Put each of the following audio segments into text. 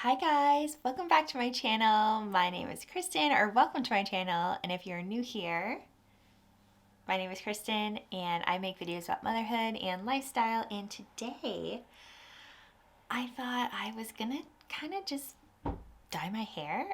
Hi guys, welcome back to my channel. My name is Kristen, or welcome to my channel. And if you're new here, my name is Kristen and I make videos about motherhood and lifestyle. And today I thought I was gonna kind of just dye my hair.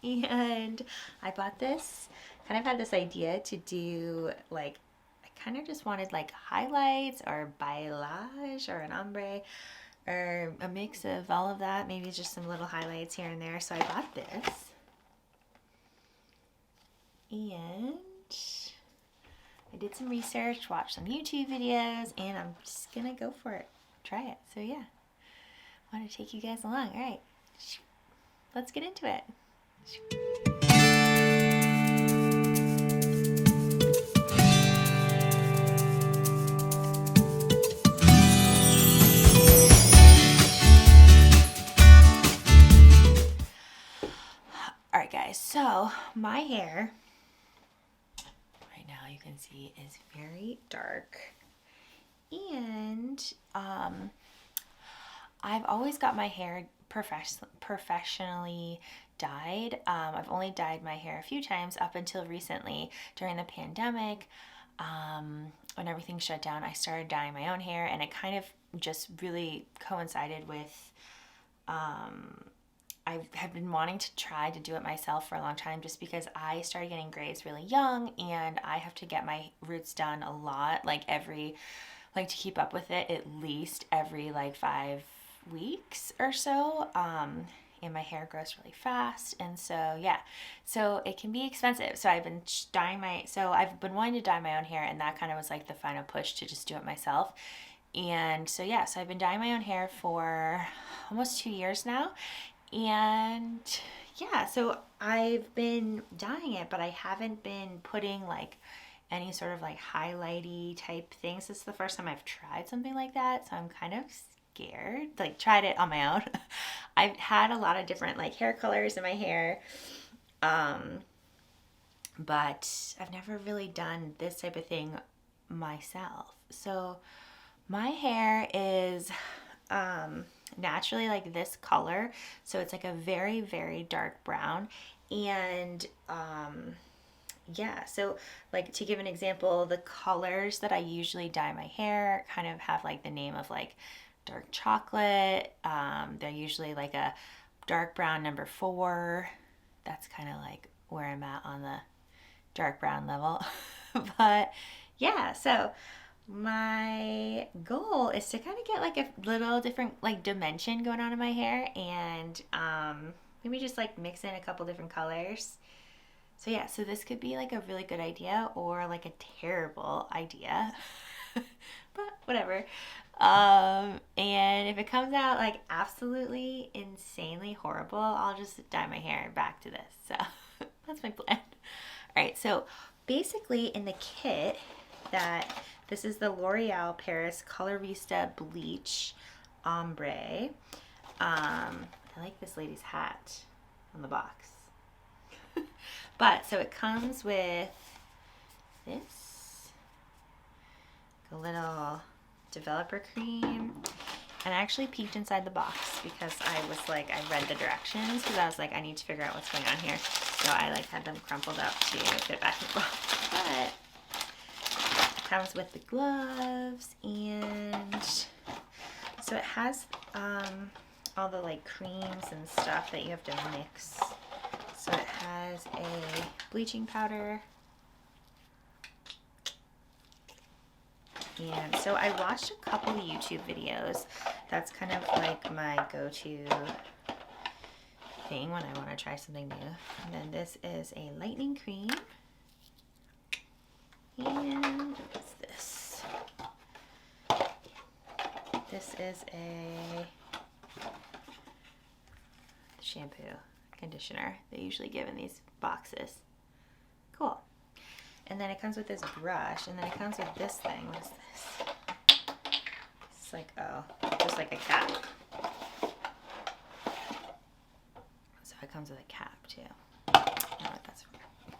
And I bought this, kind of had this idea to do like, I kind of just wanted like highlights or balayage or an ombre or a mix of all of that, maybe just some little highlights here and there. So I bought this and I did some research, watched some YouTube videos, and I'm just gonna go for it, try it. So yeah, I want to take you guys along. All right, let's get into it. All right guys, so my hair right now you can see is very dark, and I've always got my hair professionally dyed. I've only dyed my hair a few times up until recently during the pandemic. When everything shut down, I started dyeing my own hair, and it kind of just really coincided with I have been wanting to try to do it myself for a long time, just because I started getting grays really young and I have to get my roots done a lot, to keep up with it, at least every like 5 weeks or so. And my hair grows really fast, and so yeah, so it can be expensive. So I've been I've been wanting to dye my own hair, and that kind of was like the final push to just do it myself. And so yeah, so I've been dyeing my own hair for almost 2 years now. And yeah, so I've been dyeing it, but I haven't been putting like any sort of like highlighty type things. This is the first time I've tried something like that, so I'm kind of scared. Like, tried it on my own. I've had a lot of different like hair colors in my hair, but I've never really done this type of thing myself. So my hair is naturally like this color, so it's like a very, very dark brown. And yeah, so like, to give an example, the colors that I usually dye my hair kind of have like the name of like dark chocolate. They're usually like a dark brown number 4. That's kind of like where I'm at on the dark brown level. But yeah, so my goal is to kind of get like a little different like dimension going on in my hair, and maybe just like mix in a couple different colors. So yeah, so this could be like a really good idea or like a terrible idea. But whatever. And if it comes out like absolutely insanely horrible, I'll just dye my hair back to this. So that's my plan. All right, so basically in the kit, this is the L'Oreal Paris Colorista Bleach Ombre. I like this lady's hat on the box. But so it comes with this, a little developer cream. And I actually peeked inside the box because I was like, I read the directions because I was like, I need to figure out what's going on here. So I like had them crumpled up to fit back in the box. But it comes with the gloves, and so it has all the like creams and stuff that you have to mix. So it has a bleaching powder. And so I watched a couple of YouTube videos. That's kind of like my go-to thing when I want to try something new. And then this is a lightening cream. And what's this? This is a shampoo conditioner they usually give in these boxes. Cool. And then it comes with this brush, and then it comes with this thing. What is this? It's like, oh, just like a cap. So it comes with a cap too. I don't know what that's for.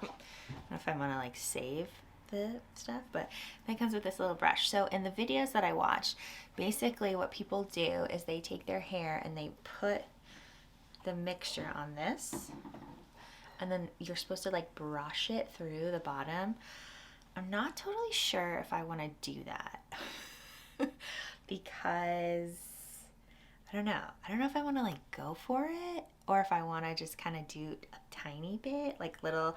I don't know if I want to like save the stuff, but then it comes with this little brush. So in the videos that I watch, basically what people do is they take their hair and they put the mixture on this, and then you're supposed to like brush it through the bottom. I'm not totally sure if I want to do that because I don't know. I don't know if I want to like go for it or if I want to just kind of do a tiny bit, like little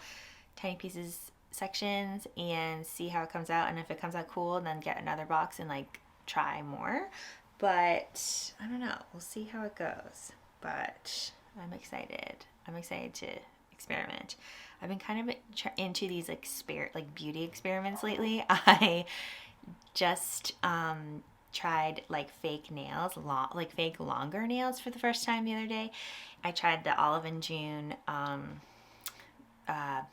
tiny pieces, sections, and see how it comes out. And if it comes out cool, then get another box and like try more. But I don't know. We'll see how it goes. But I'm excited. I'm excited to experiment. I've been kind of into these like beauty experiments lately. I just tried like fake nails, like fake longer nails for the first time the other day. I tried the Olive and June. They're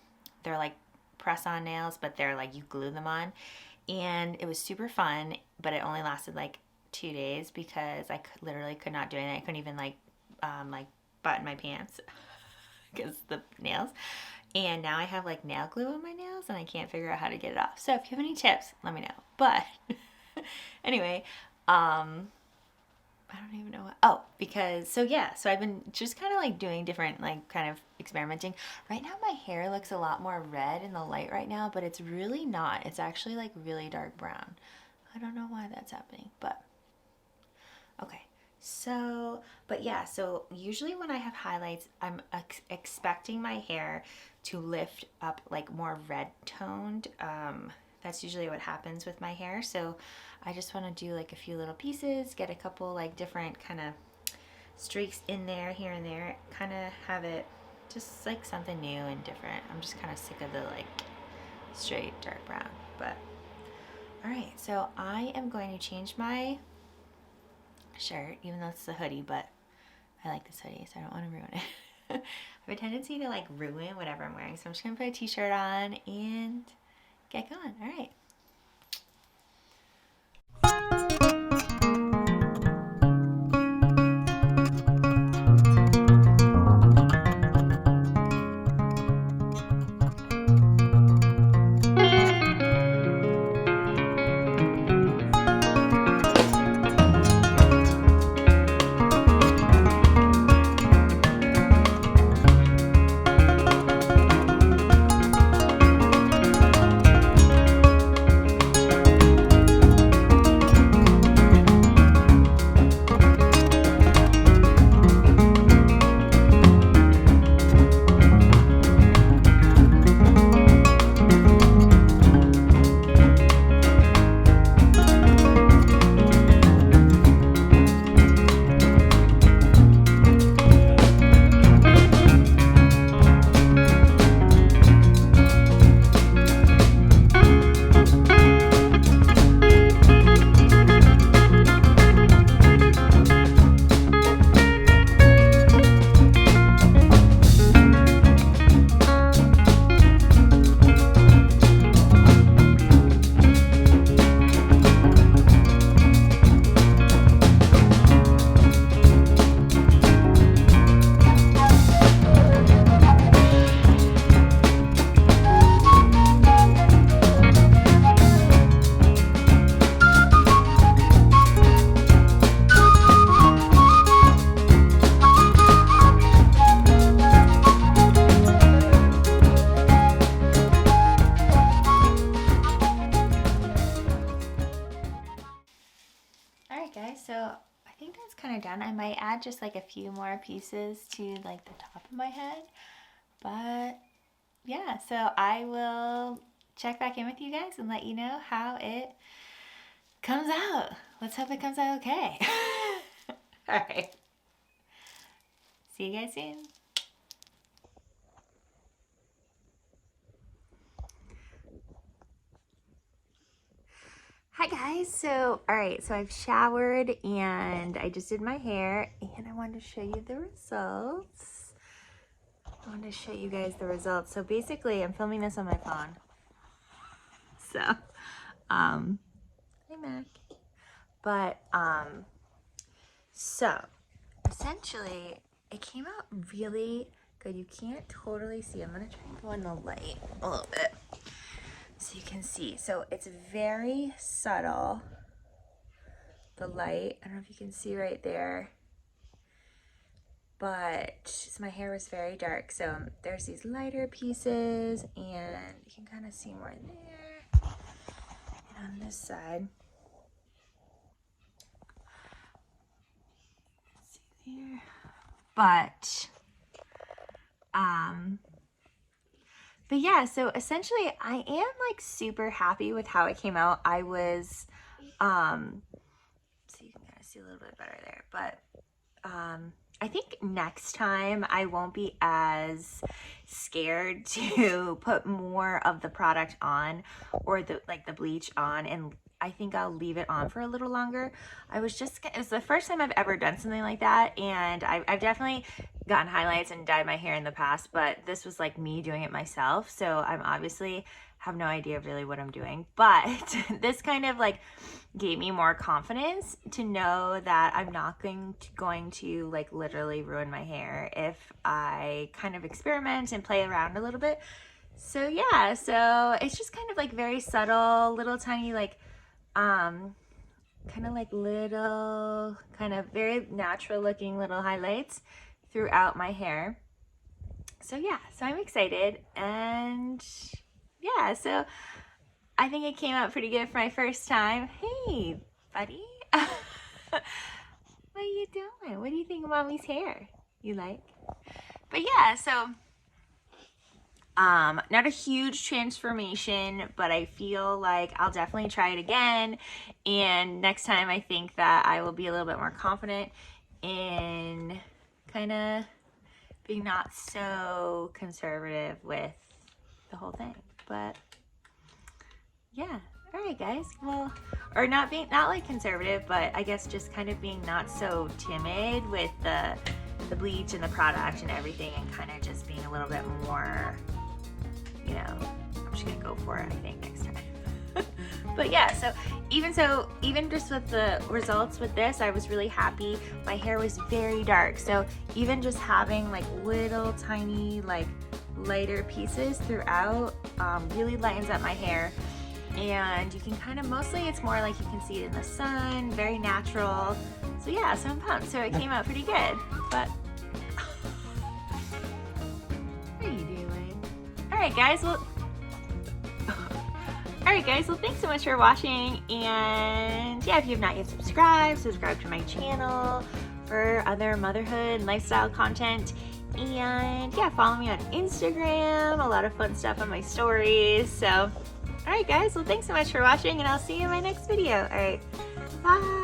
like press-on nails, but they're like you glue them on, and it was super fun. But it only lasted like 2 days because I literally could not do anything. I couldn't even like button my pants because the nails. And now I have like nail glue on my nails and I can't figure out how to get it off. So if you have any tips, let me know. But anyway, I don't even know what, so I've been just kind of like doing different, like kind of experimenting. Right now my hair looks a lot more red in the light right now, but it's really not. It's actually like really dark brown. I don't know why that's happening, but okay. So usually when I have highlights, I'm expecting my hair to lift up like more red toned. That's usually what happens with my hair. So I just want to do like a few little pieces, get a couple like different kind of streaks in there, here and there, kind of have it just like something new and different. I'm just kind of sick of the like straight dark brown, but all right. So I am going to change my shirt, even though it's a hoodie, but I like this hoodie, so I don't want to ruin it. I have a tendency to like ruin whatever I'm wearing, so I'm just gonna put a t-shirt on and get going. All right. So I think that's kind of done. I might add just like a few more pieces to like the top of my head, but yeah, so I will check back in with you guys and let you know how it comes out. Let's hope it comes out okay. All right. See you guys soon. Hi guys, so I've showered and I just did my hair and I wanted to show you the results. I wanted to show you guys the results. So basically I'm filming this on my phone. So, hey Mac. But, so essentially it came out really good. You can't totally see. I'm gonna try and go in the light a little bit so you can see. So it's very subtle, the light. I don't know if you can see right there. but so my hair was very dark. So there's these lighter pieces, and you can kind of see more there. And on this side, let's see there. But yeah, so essentially I am like super happy with how it came out. I was, so you can kind of see a little bit better there, but I think next time I won't be as scared to put more of the product on, or the bleach on, and I think I'll leave it on for a little longer. It was the first time I've ever done something like that, and I've definitely gotten highlights and dyed my hair in the past, but this was like me doing it myself, so I'm obviously have no idea really what I'm doing, but this kind of like gave me more confidence to know that I'm not going to like literally ruin my hair if I kind of experiment and play around a little bit. So yeah, so it's just kind of like very subtle, little tiny like kind of like little kind of very natural looking little highlights throughout my hair. So yeah, so I'm excited, and yeah, so I think it came out pretty good for my first time. Hey, buddy. What are you doing? What do you think of mommy's hair? You like? But yeah, so not a huge transformation, but I feel like I'll definitely try it again. And next time I think that I will be a little bit more confident in kind of being not so conservative with the whole thing. But yeah, all right guys, well, or not like conservative, but I guess just kind of being not so timid with the bleach and the product and everything, and kind of just being a little bit more, you know, I'm just gonna go for it I think next time. But yeah, so even just with the results with this, I was really happy. My hair was very dark, so even just having like little tiny like lighter pieces throughout really lightens up my hair. And you can kind of, mostly it's more like you can see it in the sun, very natural. So yeah, so I'm pumped. So it came out pretty good, but what are you doing? All right guys, well thanks so much for watching, and yeah, if you have not yet subscribe to my channel for other motherhood and lifestyle content. And yeah, follow me on Instagram, a lot of fun stuff on my stories. So alright guys, well thanks so much for watching, and I'll see you in my next video. Alright, bye!